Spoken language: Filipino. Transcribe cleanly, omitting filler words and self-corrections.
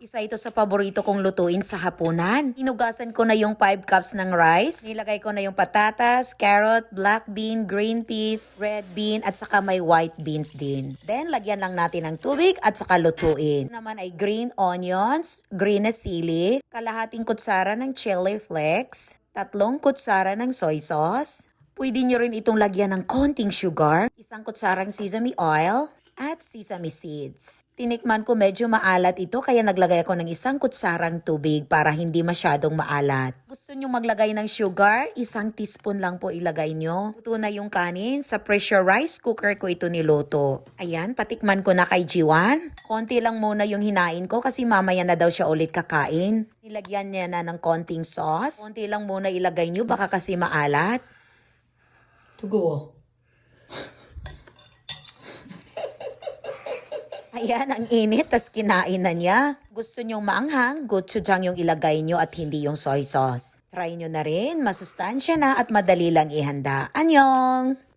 Isa ito sa paborito kong lutuin sa hapunan. Hinugasan ko na yung 5 cups ng rice. Nilagay ko na yung patatas, carrot, black bean, green peas, red bean, at saka may white beans din. Then, lagyan lang natin ng tubig at saka lutuin. Ito naman ay green onions, green na sili, kalahating kutsara ng chili flakes, 3 kutsara ng soy sauce. Pwede nyo rin itong lagyan ng konting sugar, 1 kutsarang sesame oil, at sesame seeds. Tinikman ko medyo maalat ito kaya naglagay ako ng 1 kutsarang tubig para hindi masyadong maalat. Gusto nyo maglagay ng sugar? 1 teaspoon lang po ilagay nyo. Luto na yung kanin. Sa pressure rice cooker ko ito niluto. Ayan, patikman ko na kay Jiwan. Konti lang muna yung hinain ko kasi mamaya na daw siya ulit kakain. Nilagyan niya na ng konting sauce. Konti lang muna ilagay nyo baka kasi maalat. 뜨거워. Ayan, ang init, tas kinain na niya. Gusto nyong maanghang, gochujang yung ilagay nyo at hindi yung soy sauce. Try nyo na rin, masustansya na at madali lang ihanda. Annyeong!